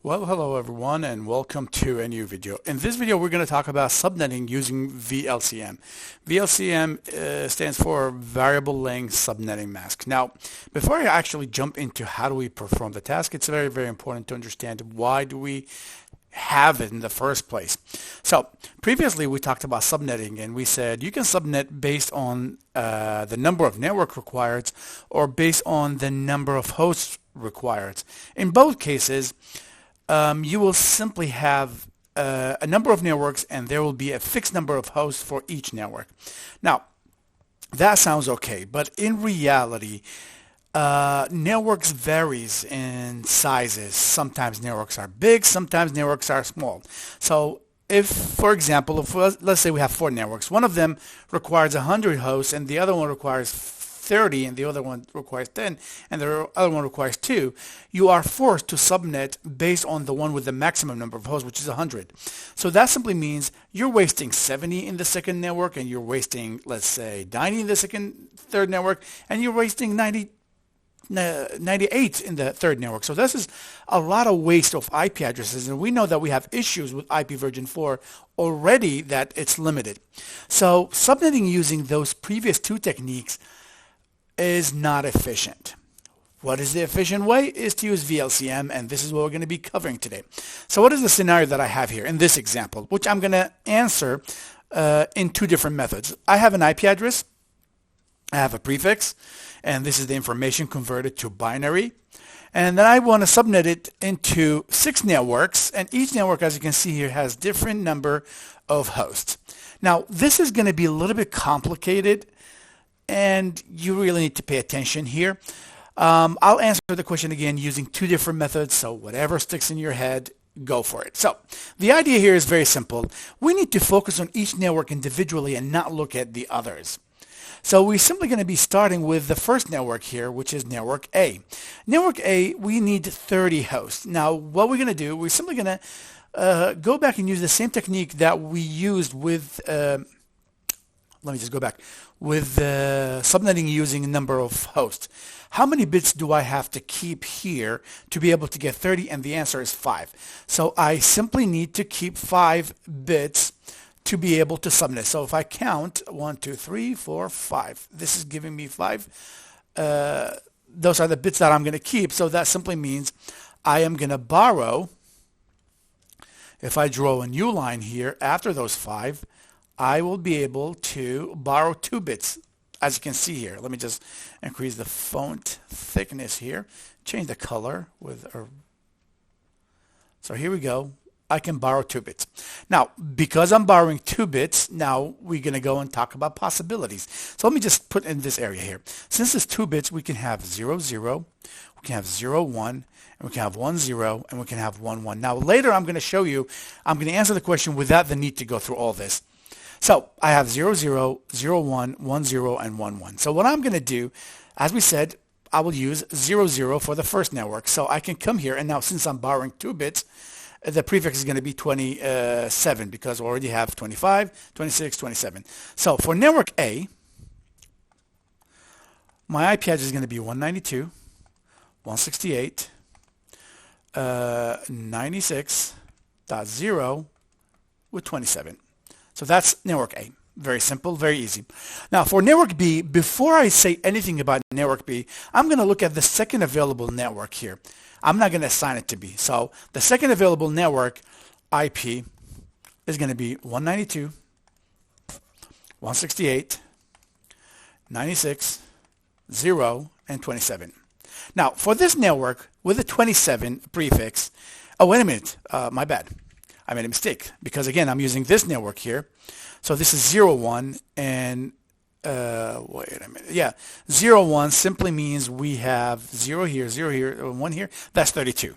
Well, hello everyone and welcome to a new video. In this video we're going to talk about subnetting using VLCM. VLCM stands for Variable Length Subnetting Mask. Now, before I actually jump into how do we perform the task, it's very, very important to understand why do we have it in the first place. So previously we talked about subnetting and we said you can subnet based on the number of network required or based on the number of hosts required. In both cases, you will simply have a number of networks and there will be a fixed number of hosts for each network. Now, that sounds okay, but in reality, networks varies in sizes. Sometimes networks are big, sometimes networks are small. So if, for example, let's say we have 4 networks, one of them requires 100 hosts and the other one requires 30 and the other one requires 10 and the other one requires 2, you are forced to subnet based on the one with the maximum number of hosts, which is 100. So that simply means you're wasting 70 in the second network and you're wasting, let's say, 90 in the third network, and you're wasting 98 in the third network. So this is a lot of waste of IP addresses, and we know that we have issues with IP version 4 already, that it's limited. So subnetting using those previous 2 techniques is not efficient. What is the efficient way? Is to use VLCM, and this is what we're going to be covering today. So what is the scenario that I have here in this example, which I'm going to answer in 2 different methods. I have an IP address, I have a prefix, and this is the information converted to binary. And then I want to subnet it into 6 networks, and each network, as you can see here, has different number of hosts. Now, this is going to be a little bit complicated, and you really need to pay attention here. I'll answer the question again using 2 different methods, so whatever sticks in your head, go for it. So the idea here is very simple. We need to focus on each network individually and not look at the others. So we're simply going to be starting with the first network here, which is network A. Network A, we need 30 hosts. Now, what we're going to do, we're simply going to go back and use the same technique that we used with let me just go back, with subnetting using a number of hosts. How many bits do I have to keep here to be able to get 30? And the answer is 5. So I simply need to keep 5 bits to be able to subnet. So if I count 1, 2, 3, 4, 5, this is giving me 5. Those are the bits that I'm going to keep. So that simply means I am going to borrow, if I draw a new line here after those 5, I will be able to borrow 2 bits, as you can see here. Let me just increase the font thickness here, change the color so here we go. I can borrow 2 bits. Now, because I'm borrowing 2 bits, now we're going to go and talk about possibilities. So let me just put in this area here. Since it's 2 bits, we can have 0, 0, we can have 0, 1, and we can have 1, 0, and we can have 1, 1. Now, later I'm going to show you, I'm going to answer the question without the need to go through all this. So I have 0, 0, 0, 1, 1, 0, and 1, 1. So what I'm going to do, as we said, I will use 0, 0 for the first network. So I can come here, and now since I'm borrowing 2 bits, the prefix is going to be 27 because we already have 25, 26, 27. So for network A, my IP address is going to be 192.168.96.0 with 27. So that's network A. Very simple, very easy. Now for network B, before I say anything about network B, I'm going to look at the second available network here. I'm not going to assign it to B. So the second available network IP is going to be 192.168.96.0 and 27. Now for this network with the 27 prefix, oh wait a minute, my bad. I made a mistake because again I'm using this network here. So this is 0, 1 and wait a minute. Yeah, 0, 1 simply means we have 0 here, 0 here, 1 here. That's 32.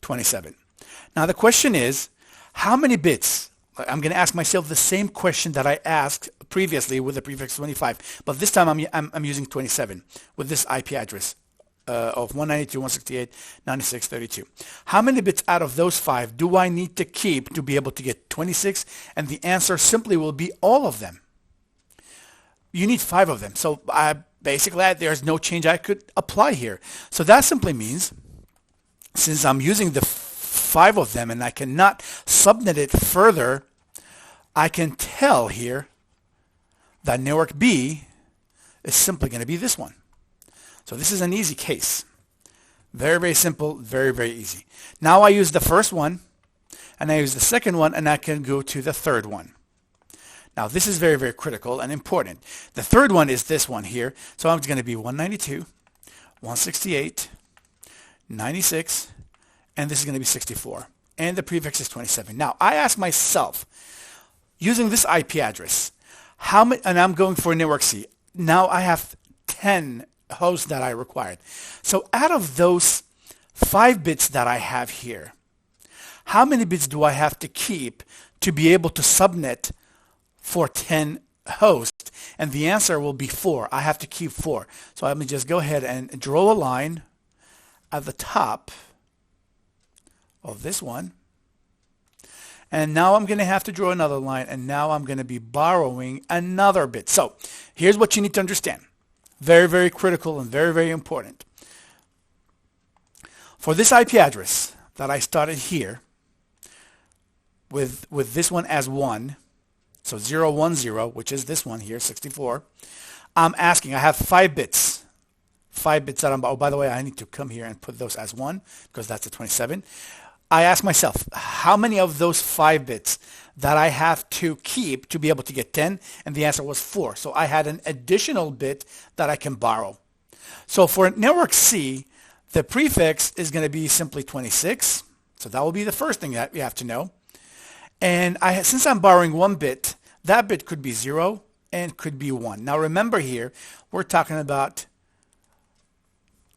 27. Now the question is, how many bits? I'm going to ask myself the same question that I asked previously with the prefix 25, but this time I'm using 27 with this IP address. Of 192.168.96.32. How many bits out of those 5 do I need to keep to be able to get 26? And the answer simply will be all of them. You need 5 of them. So basically there's no change I could apply here. So that simply means since I'm using the 5 of them and I cannot subnet it further, I can tell here that network B is simply going to be this one. So this is an easy case. Very, very simple, very, very easy. Now I use the first one, and I use the second one, and I can go to the third one. Now this is very, very critical and important. The third one is this one here. So I'm going to be 192, 168, 96, and this is going to be 64. And the prefix is 27. Now I ask myself, using this IP address, how many, and I'm going for network C. Now I have 10 hosts that I required. So out of those 5 bits that I have here, how many bits do I have to keep to be able to subnet for 10 hosts? And the answer will be 4. I have to keep 4. So let me just go ahead and draw a line at the top of this one. And now I'm going to have to draw another line, and now I'm going to be borrowing another bit. So here's what you need to understand. Very, very critical and very, very important. For this IP address that I started here with this one as 1, so 010, which is this one here, 64, I'm asking, I have 5 bits. 5 bits that I'm, oh, by the way, I need to come here and put those as 1 because that's a 27. I ask myself, how many of those 5 bits that I have to keep to be able to get 10? And the answer was 4. So I had an additional bit that I can borrow. So for network C, the prefix is going to be simply 26. So that will be the first thing that you have to know. And since I'm borrowing 1 bit, that bit could be 0 and could be 1. Now remember here, we're talking about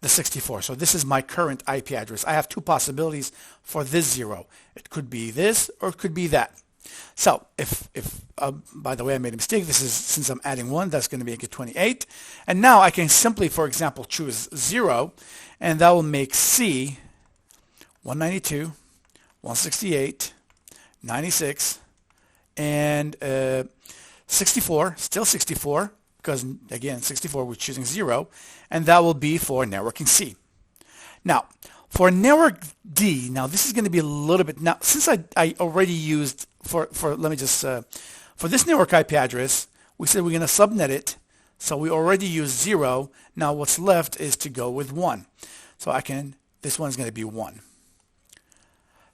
the 64. So this is my current IP address. I have 2 possibilities for this 0. It could be this or it could be that. So if by the way, I made a mistake. This is, since I'm adding 1, that's going to make it 28. And now I can simply, for example, choose 0, and that will make C 192, 168, 96, and 64, still 64, because again, 64, we're choosing 0, and that will be for networking C. Now, for network D, now this is going to be a little bit, now since I already used, let me just, for this network IP address, we said we're going to subnet it, so we already used 0. Now what's left is to go with 1. So this one's going to be 1.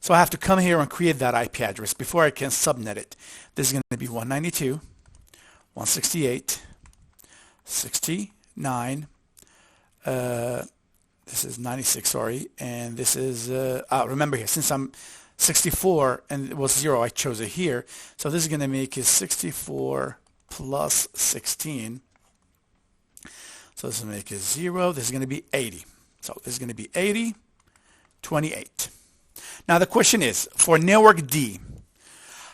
So I have to come here and create that IP address before I can subnet it. This is going to be 192, 168, 69, this is 96, sorry, and this is, remember here, since I'm 64 and it was 0, I chose it here. So this is going to make it 64 plus 16. So this will make it 0. This is going to be 80. So this is going to be 80, 28. Now the question is, for network D,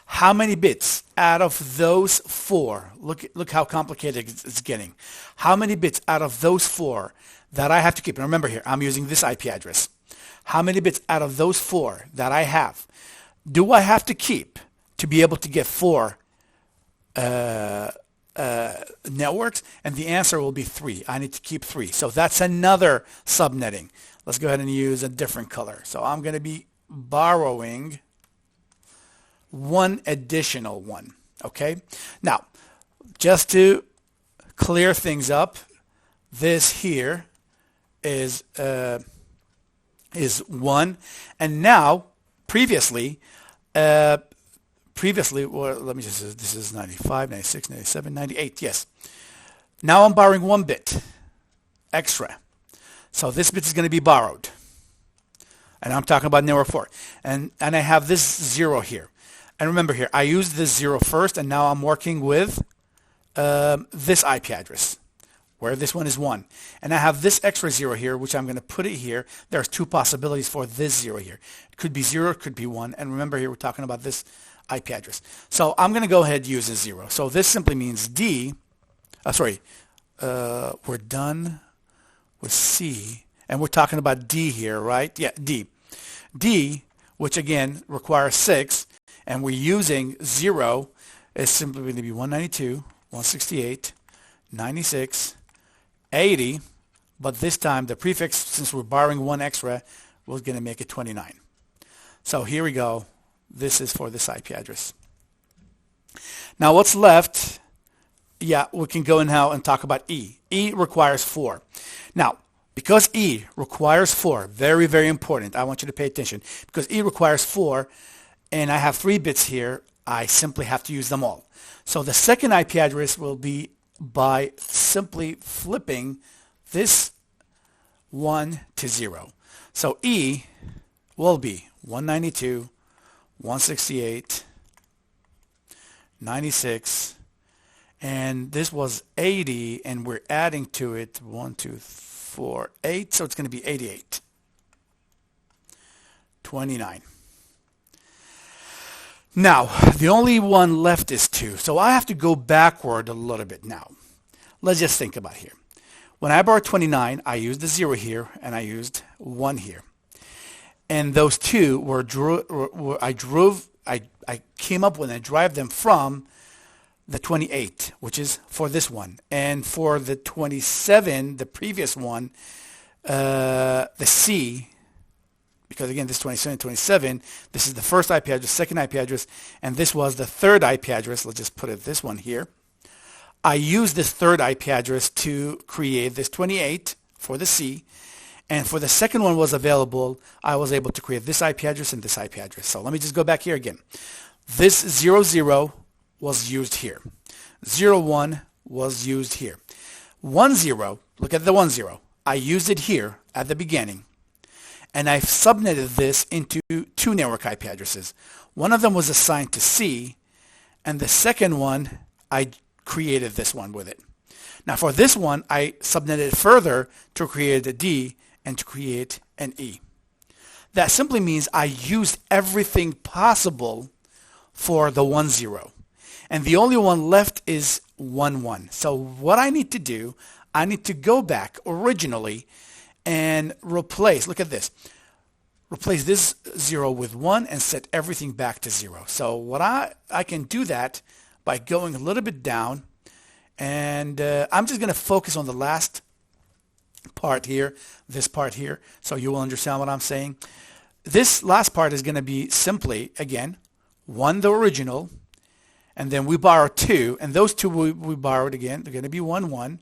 how many bits out of those 4, look how complicated it's getting. How many bits out of those 4 that I have to keep? And remember here, I'm using this IP address. How many bits out of those 4 that I have do I have to keep to be able to get 4 networks? And the answer will be 3. I need to keep 3. So that's another subnetting. Let's go ahead and use a different color. So I'm going to be borrowing 1 additional one. Okay. Now, just to clear things up, this here is 1, and now previously, well, let me just, this is 95, 96, 97, 98. Yes. Now I'm borrowing 1 bit extra. So this bit is going to be borrowed. And I'm talking about network 4. And I have this 0 here. And remember here, I used this 0 first, and now I'm working with this IP address, where this one is 1. And I have this extra 0 here, which I'm going to put it here. There's 2 possibilities for this 0 here. It could be 0, it could be 1. And remember here, we're talking about this IP address. So I'm going to go ahead and use a 0. So this simply means D, we're done with C. And we're talking about D here, right? Yeah, D. D, which again requires 6, and we're using 0, is simply going to be 192, 168, 96, 80, but this time the prefix, since we're borrowing 1 extra, was going to make it 29. So here we go. This is for this IP address. Now what's left? Yeah, we can go now and talk about E. E requires 4. Now, because E requires 4, very, very important. I want you to pay attention. Because E requires 4, and I have 3 bits here, I simply have to use them all. So the second IP address will be by simply flipping this 1 to 0. So E will be 192, 168, 96, and this was 80, and we're adding to it 1, 2, 4, 8, so it's going to be 88, 29. Now, the only one left is 2, so I have to go backward a little bit now. Let's just think about here. When I borrowed 29, I used the 0 here, and I used 1 here. And those 2 I came up with and drive them from the 28, which is for this one. And for the 27, the previous one, the C, because again, this 27, this is the first IP address, second IP address, and this was the third IP address. Let's just put it this one here. I used this third IP address to create this 28 for the C. And for the second one was available, I was able to create this IP address and this IP address. So let me just go back here again. This 00 was used here. 01 was used here. 10, look at the 10. I used it here at the beginning. And I've subnetted this into 2 network IP addresses. One of them was assigned to C, and the second one, I created this one with it. Now for this one, I subnetted further to create a D and to create an E. That simply means I used everything possible for the 10. And the only one left is 11. So what I need to do, I need to go back originally and replace, look at this, replace this 0 with 1 and set everything back to 0. So what I can do that by going a little bit down, and I'm just going to focus on the last part here, this part here, so you will understand what I'm saying. This last part is going to be simply, again, 1, the original, and then we borrow 2, and those 2 we borrowed again, they're going to be 1, 1,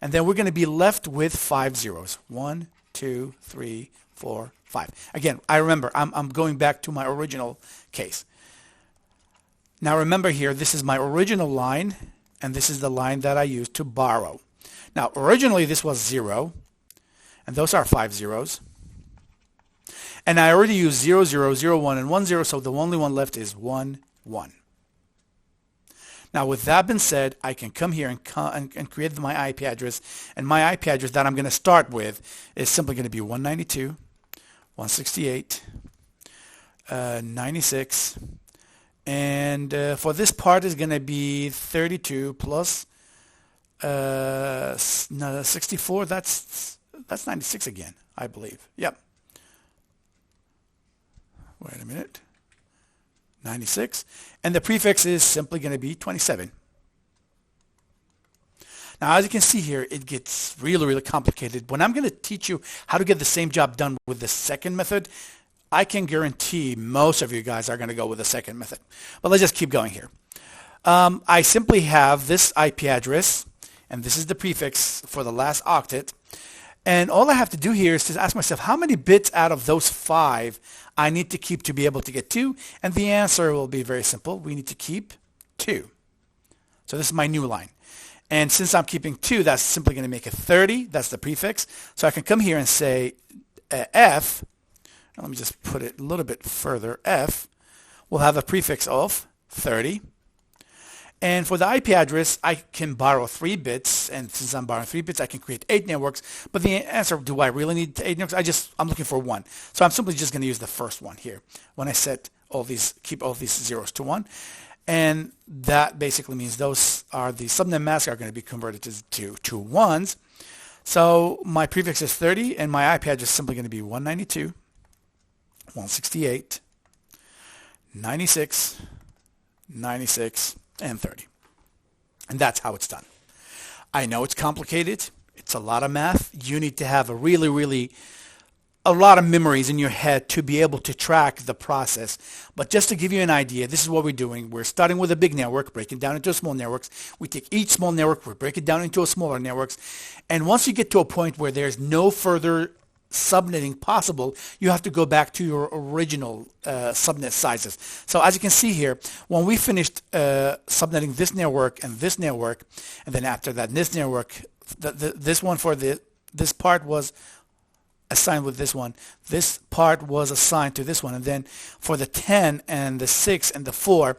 and then we're going to be left with 5 zeros. 1, 2, 3, 4, 5. Again, I remember, I'm going back to my original case. Now remember here, this is my original line, and this is the line that I used to borrow. Now, originally this was 0, and those are 5 zeros. And I already used 0, 0, 0, 1, and 1, 0, so the only one left is 1, 1. Now, with that being said, I can come here and create my IP address, and my IP address that I'm going to start with is simply going to be 192, 168, 96, and for this part is going to be 32 plus 64. That's 96 again, I believe. Yep. Wait a minute. 96. And the prefix is simply going to be 27. Now, as you can see here, it gets really, really complicated. When I'm going to teach you how to get the same job done with the second method, I can guarantee most of you guys are going to go with the second method. But let's just keep going here. I simply have this IP address, and this is the prefix for the last octet. And all I have to do here is to ask myself, how many bits out of those 5 I need to keep to be able to get 2? And the answer will be very simple. We need to keep 2. So this is my new line. And since I'm keeping 2, that's simply going to make it 30. That's the prefix. So I can come here and say F. Let me just put it a little bit further. F will have a prefix of 30. And for the IP address, I can borrow 3 bits, and since I'm borrowing 3 bits, I can create 8 networks. But the answer, do I really need 8 networks? I'm looking for 1. So I'm simply just going to use the first one here when I set all these, keep all these zeros to 1. And that basically means those are the subnet masks are going to be converted to 1s. So my prefix is 30, and my IP address is simply going to be 192, 168, 96, 96, and 30. And that's how it's done. I know it's complicated. It's a lot of math. You need to have a really, really a lot of memories in your head to be able to track the process. But just to give you an idea, this is what we're doing. We're starting with a big network, breaking down into small networks. We take each small network, we break it down into a smaller networks. And once you get to a point where there's no further subnetting possible, you have to go back to your original subnet sizes. So as you can see here, when we finished subnetting this network, and then after that this network, this one for this part was assigned with this one. This part was assigned to this one. And then for the 10 and the 6 and the 4,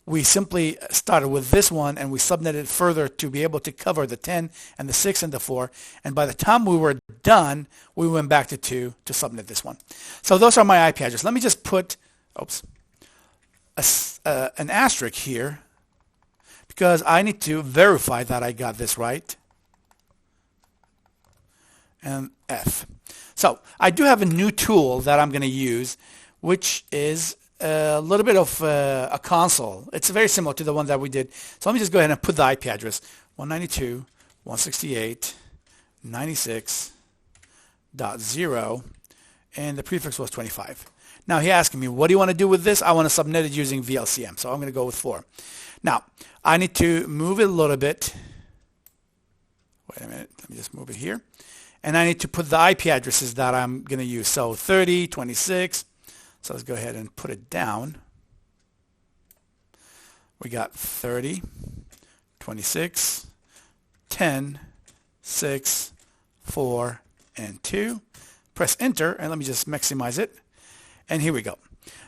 we simply started with this one and we subnetted further to be able to cover the 10 and the 6 and the 4. And by the time we were done, we went back to 2 to subnet this one. So those are my IP addresses. Let me just put an asterisk here because I need to verify that I got this right. And F. So I do have a new tool that I'm going to use, which is a little bit of a console. It's very similar to the one that we did. So let me just go ahead and put the IP address 192.168.96.0, and the prefix was 25. Now he asking me, what do you want to do with this? I want to subnet it using VLCM, so I'm going to go with 4. Now I need to move it a little bit. Wait a minute, let me just move it here. And I need to put the IP addresses that I'm going to use. So 30, 26. So let's go ahead and put it down. We got 30, 26, 10, 6, 4, and 2. Press enter, and let me just maximize it. And here we go.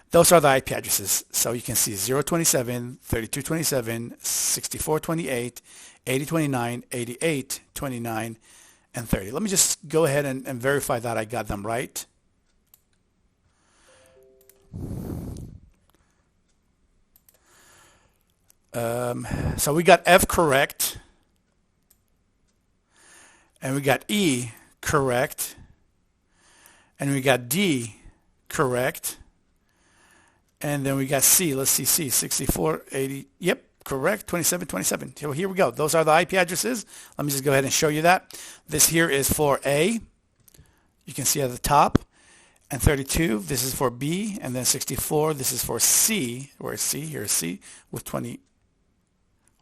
Those are the IP addresses. So you can see 027, 3227, 6428, 8029, 8829, and 30. Let me just go ahead and verify that I got them right. So we got F correct, and we got E correct, and we got D correct, and then we got C. Let's see, C, 64, 80, yep, correct, 27, 27. So here we go. Those are the IP addresses. Let me just go ahead and show you that. This here is for A. You can see at the top. And 32, this is for B. And then 64, this is for C. Where's C? Here's C with 20.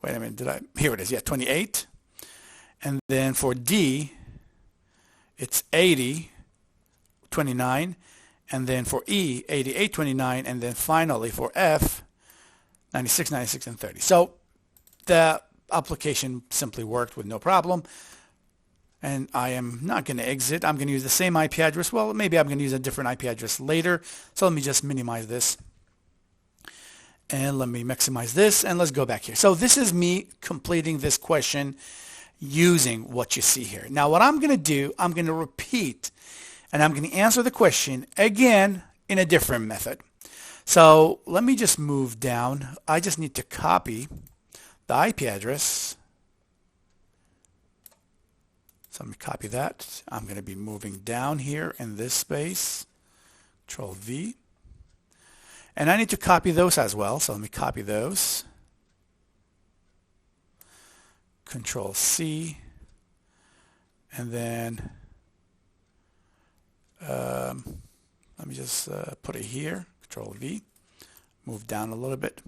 Wait a minute, here it is. Yeah, 28. And then for D, it's 80, 29. And then for E, 88, 29. And then finally for F, 96, 96, and 30. So the application simply worked with no problem. And I am not going to exit. I'm going to use the same IP address. Well, maybe I'm going to use a different IP address later. So let me just minimize this. And let me maximize this. And let's go back here. So this is me completing this question using what you see here. Now what I'm going to do, I'm going to repeat. And I'm going to answer the question again in a different method. So let me just move down. I just need to copy the IP address. So let me copy that. I'm going to be moving down here in this space. Control V. And I need to copy those as well. So let me copy those. Control C. And then let me just put it here. Control V. Move down a little bit.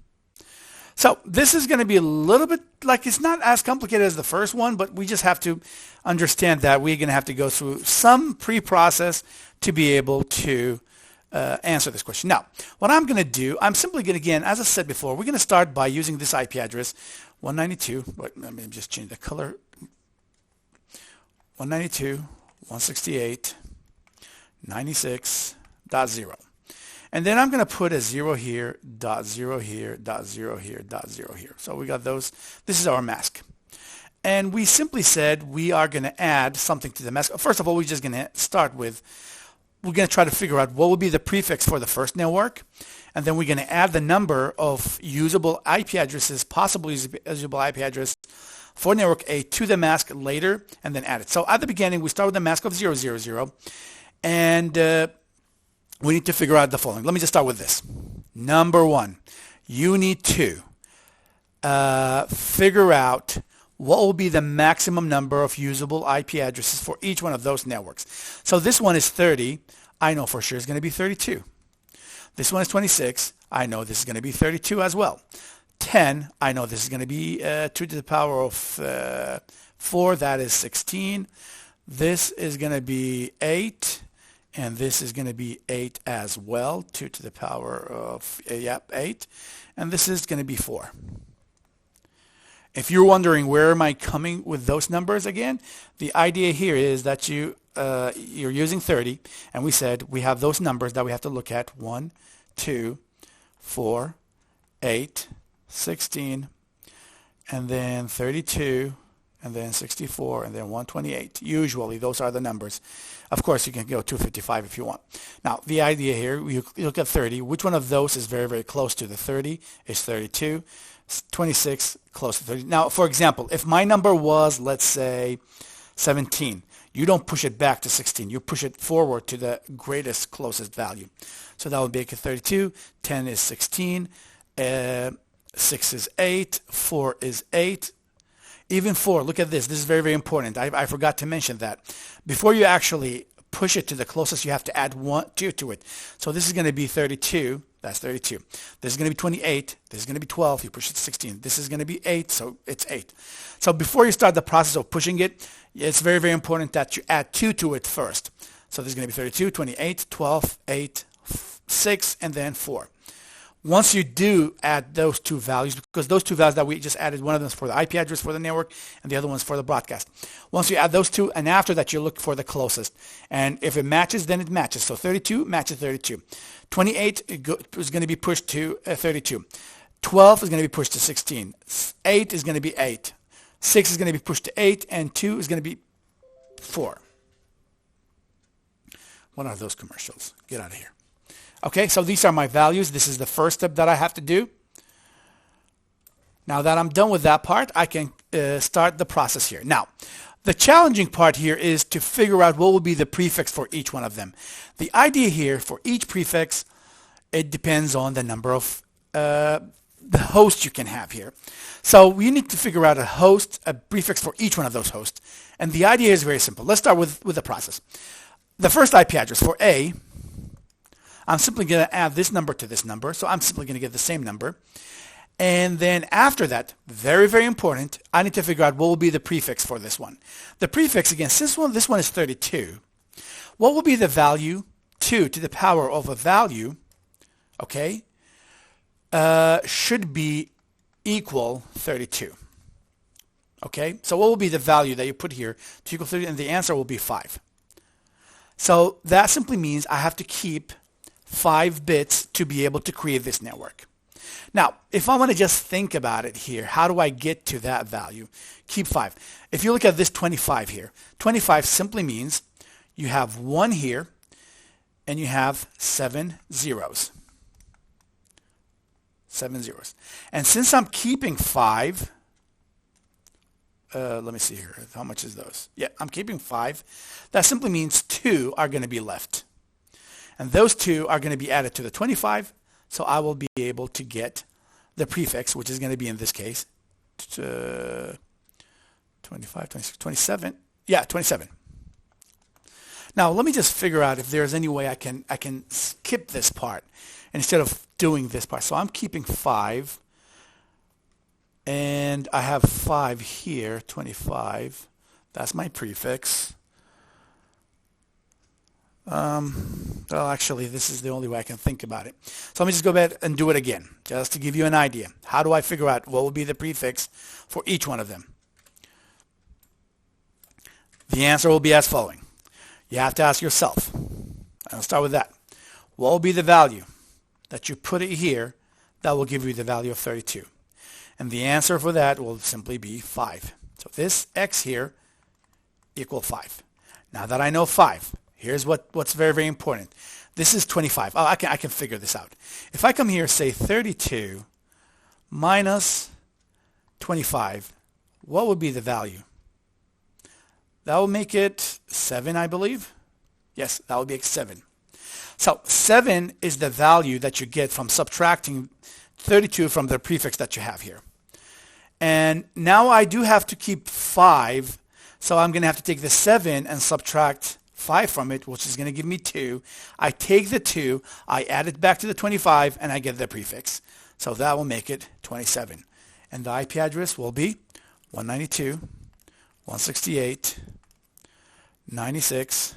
So this is going to be a little bit like, it's not as complicated as the first one, but we just have to understand that we're going to have to go through some pre-process to be able to answer this question. Now, what I'm going to do, I'm simply going to, again, as I said before, we're going to start by using this IP address, 192, but let me just change the color, 192.168.96.0. And then I'm going to put a 0 here, dot 0 here, dot 0 here, dot 0 here. So we got those. This is our mask. And we simply said we are going to add something to the mask. First of all, we're just going to start with, we're going to try to figure out what would be the prefix for the first network. And then we're going to add the number of usable IP addresses, possible usable IP address for network A to the mask later, and then add it. So at the beginning, we start with the mask of 000. And we need to figure out the following. Let me just start with this. Number one, you need to figure out what will be the maximum number of usable IP addresses for each one of those networks. So this one is 30. I know for sure is going to be 32. This one is 26. I know this is going to be 32 as well. 10, I know this is going to be 2 to the power of 4. That is 16. This is going to be 8. And this is going to be 8 as well. 2 to the power of, 8. And this is going to be 4. If you're wondering where am I coming with those numbers again, the idea here is that you're using 30, and we said we have those numbers that we have to look at: 1, 2, 4, 8, 16, and then 32, and then 64, and then 128. Usually those are the numbers. Of course, you can go 255 if you want. Now, the idea here, you look at 30. Which one of those is very, very close to the 30? Is 32. 26, close to 30. Now, for example, if my number was, let's say, 17, you don't push it back to 16. You push it forward to the greatest, closest value. So that would make it 32. 10 is 16. 6 is 8. 4 is 8. Even 4, look at this. This is very, very important. I forgot to mention that. Before you actually push it to the closest, you have to add 2 to it. So this is going to be 32. That's 32. This is going to be 28. This is going to be 12. You push it to 16. This is going to be 8. So it's 8. So before you start the process of pushing it, it's very, very important that you add 2 to it first. So this is going to be 32, 28, 12, 8, 6, and then 4. Once you do add those two values, because those two values that we just added, one of them is for the IP address for the network, and the other one is for the broadcast. Once you add those two, and after that, you look for the closest. And if it matches, then it matches. So 32 matches 32. 28 is going to be pushed to 32. 12 is going to be pushed to 16. 8 is going to be 8. 6 is going to be pushed to 8, and 2 is going to be 4. What are those commercials? Get out of here. Okay, so these are my values. This is the first step that I have to do. Now that I'm done with that part, I can start the process here. Now, the challenging part here is to figure out what will be the prefix for each one of them. The idea here for each prefix, it depends on the number of the hosts you can have here. So we need to figure out a prefix for each one of those hosts. And the idea is very simple. Let's start with the process. The first IP address for A, I'm simply going to add this number to this number. So I'm simply going to get the same number. And then after that, very, very important, I need to figure out what will be the prefix for this one. The prefix, again, since this one is 32, what will be the value 2 to the power of a value, okay, should be equal 32. Okay, so what will be the value that you put here to equal 30? And the answer will be 5. So that simply means I have to keep 5 bits to be able to create this network. Now, if I want to just think about it here, how do I get to that value? Keep 5. If you look at this 25 here, 25 simply means you have 1 here and you have 7 zeros. 7 zeros. And since I'm keeping 5, let me see here. How much is those? Yeah, I'm keeping 5. That simply means 2 are going to be left. And those 2 are going to be added to the 25. So I will be able to get the prefix, which is going to be in this case 25, 26, 27. Yeah, 27. Now let me just figure out if there's any way I can skip this part instead of doing this part. So I'm keeping 5. And I have 5 here, 25. That's my prefix. Well, actually, this is the only way I can think about it. So let me just go back and do it again, just to give you an idea. How do I figure out what will be the prefix for each one of them? The answer will be as following. You have to ask yourself. I'll start with that. What will be the value that you put it here that will give you the value of 32? And the answer for that will simply be 5. So this x here equal 5. Now that I know 5, here's what's very, very important. This is 25. Oh, I can figure this out. If I come here, say 32 minus 25, what would be the value? That will make it 7, I believe. Yes, that would be 7. So 7 is the value that you get from subtracting 32 from the prefix that you have here. And now I do have to keep 5, so I'm going to have to take the 7 and subtract 5 from it, which is going to give me 2. I take the 2, I add it back to the 25, and I get the prefix. So that will make it 27. And the IP address will be 192.168.96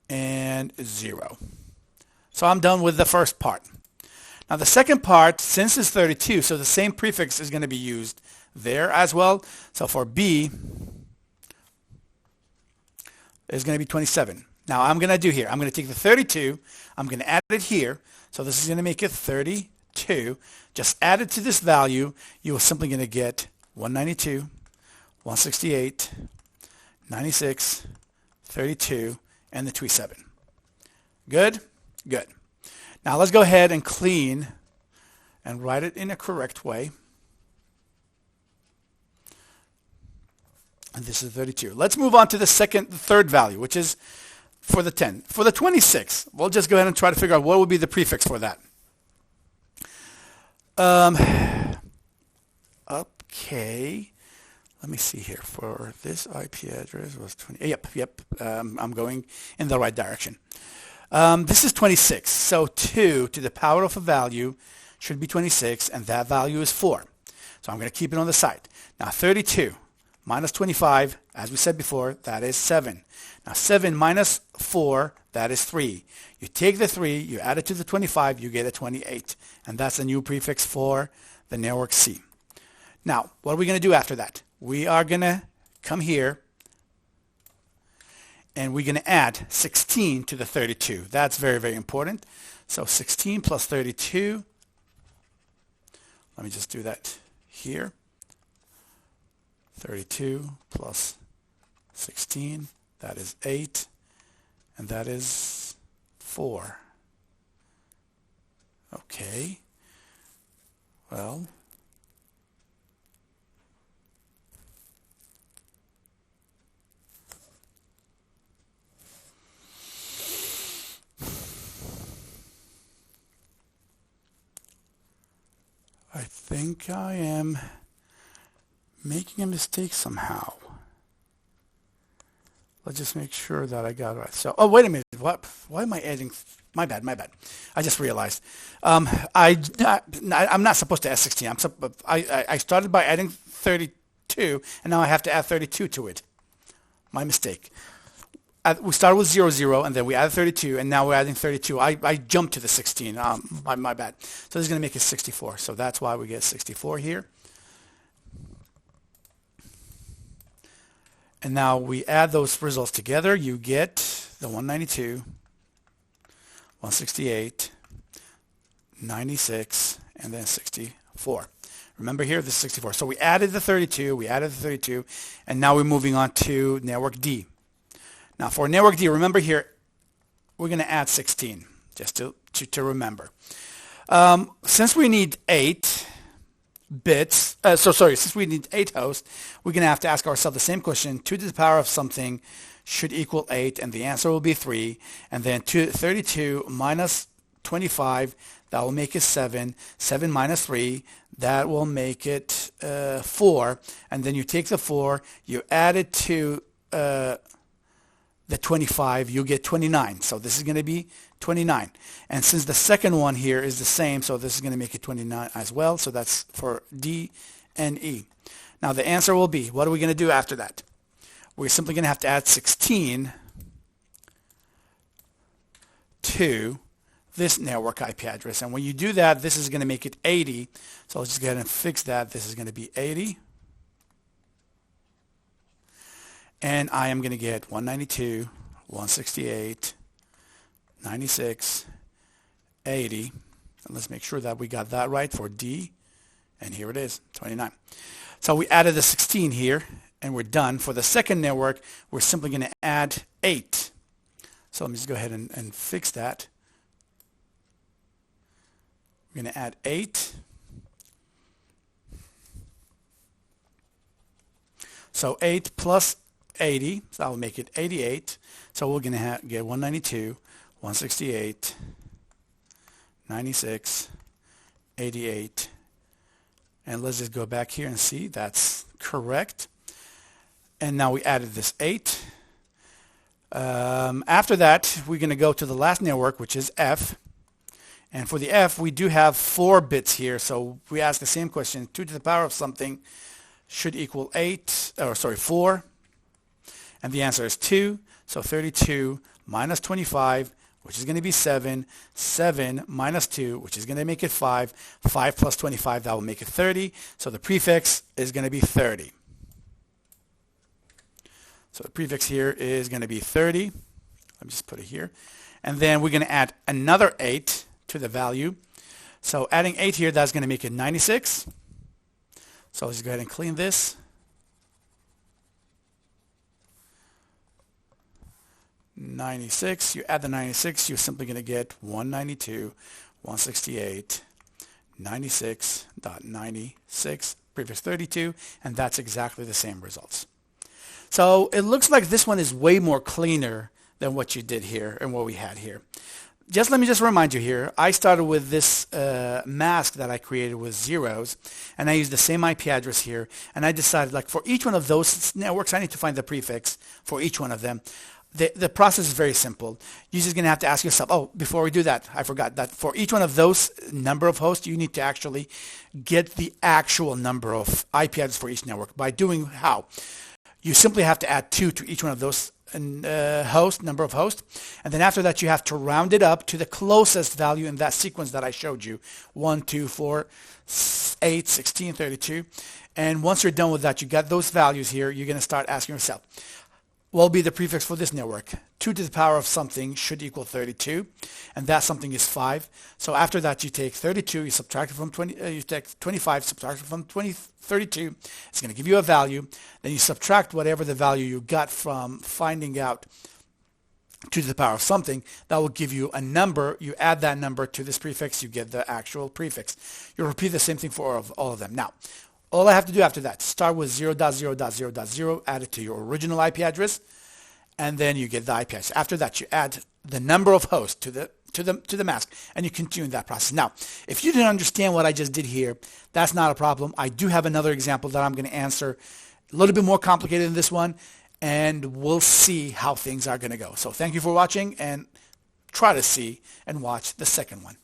and 0. So I'm done with the first part. Now the second part, since it's 32, so the same prefix is going to be used there as well. So for B, is going to be 27. Now I'm going to do here, I'm going to take the 32, I'm going to add it here. So this is going to make it 32. Just add it to this value. You are simply going to get 192.168.96, 32, and the 27. Good? Good. Now let's go ahead and clean and write it in a correct way. And this is 32. Let's move on to the third value, which is for the 10. For the 26, we'll just go ahead and try to figure out what would be the prefix for that. Okay. Let me see here. For this IP address was 20. Yep. I'm going in the right direction. This is 26. So 2 to the power of a value should be 26, and that value is 4. So I'm going to keep it on the side. Now 32 minus 25, as we said before, that is 7. Now 7 minus 4, that is 3. You take the 3, you add it to the 25, you get a 28. And that's a new prefix for the network C. Now, what are we going to do after that? We are going to come here and we're going to add 16 to the 32. That's very, very important. So 16 plus 32. Let me just do that here. 32 plus 16, that is 8, and that is 4. Okay. Well, I think I am making a mistake somehow. Let's just make sure that I got it right. So, oh, wait a minute. Why am I adding? My bad. I just realized. I'm not supposed to add 16. I started by adding 32, and now I have to add 32 to it. My mistake. We started with 0, 0, and then we added 32, and now we're adding 32. I jumped to the 16. My bad. So this is going to make it 64. So that's why we get 64 here. And now we add those results together. You get the 192, 168, 96, and then 64. Remember here, this is 64. So we added the 32, and now we're moving on to network D. Now for network D, remember here, we're going to add 16, just to remember. Since we need 8 bits, since we need 8 hosts, we're going to have to ask ourselves the same question. 2 to the power of something should equal 8, and the answer will be 3. And then 32 minus 25, that will make it 7. 7 minus 3, that will make it 4. And then you take the 4, you add it to the 25, you get 29. So this is going to be 29. And since the second one here is the same, so this is going to make it 29 as well. So that's for D and E. Now the answer will be, what are we going to do after that? We're simply going to have to add 16 to this network IP address. And when you do that, this is going to make it 80. So let's just go ahead and fix that. This is going to be 80. And I am going to get 192, 168, 96, 80. And let's make sure that we got that right for D. And here it is, 29. So we added the 16 here, and we're done. For the second network, we're simply going to add 8. So let me just go ahead and fix that. We're going to add 8. So 8 plus 80, so that will make it 88. So we're going to get 192, 168, 96, 88. And let's just go back here and see that's correct. And now we added this 8. After that, we're going to go to the last network, which is F. And for the F, we do have 4 bits here. So we ask the same question. 2 to the power of something should equal 4. And the answer is 2. So 32 minus 25, which is going to be 7. 7 minus 2, which is going to make it 5. 5 plus 25, that will make it 30. So the prefix is going to be 30. So the prefix here is going to be 30. Let me just put it here. And then we're going to add another 8 to the value. So adding 8 here, that's going to make it 96. So let's go ahead and clean this. 96, you add the 96, you're simply going to get 192, 168, 96.96, prefix 32, and that's exactly the same results. So it looks like this one is way more cleaner than what you did here and what we had here. Let me remind you here, I started with this mask that I created with zeros, and I used the same IP address here, and I decided like for each one of those networks, I need to find the prefix for each one of them. The process is very simple. You're just going to have to ask yourself, oh, before we do that, I forgot that for each one of those number of hosts, you need to actually get the actual number of IP addresses for each network. By doing how? You simply have to add 2 to each one of those number of hosts, and then after that you have to round it up to the closest value in that sequence that I showed you, 1, 2, 4, 8, 16, 32. And once you're done with that, you got those values here, you're going to start asking yourself, what will be the prefix for this network? 2 to the power of something should equal 32, and that something is 5. So after that, you take 32, you subtract it from 20, you take 25, subtract it from 32. It's going to give you a value. Then you subtract whatever the value you got from finding out 2 to the power of something. That will give you a number. You add that number to this prefix, you get the actual prefix. You repeat the same thing for all of them. Now, all I have to do after that, start with 0.0.0.0, add it to your original IP address, and then you get the IP address. After that, you add the number of hosts to the mask, and you continue that process. Now, if you didn't understand what I just did here, that's not a problem. I do have another example that I'm going to answer, a little bit more complicated than this one, and we'll see how things are going to go. So thank you for watching, and try to see and watch the second one.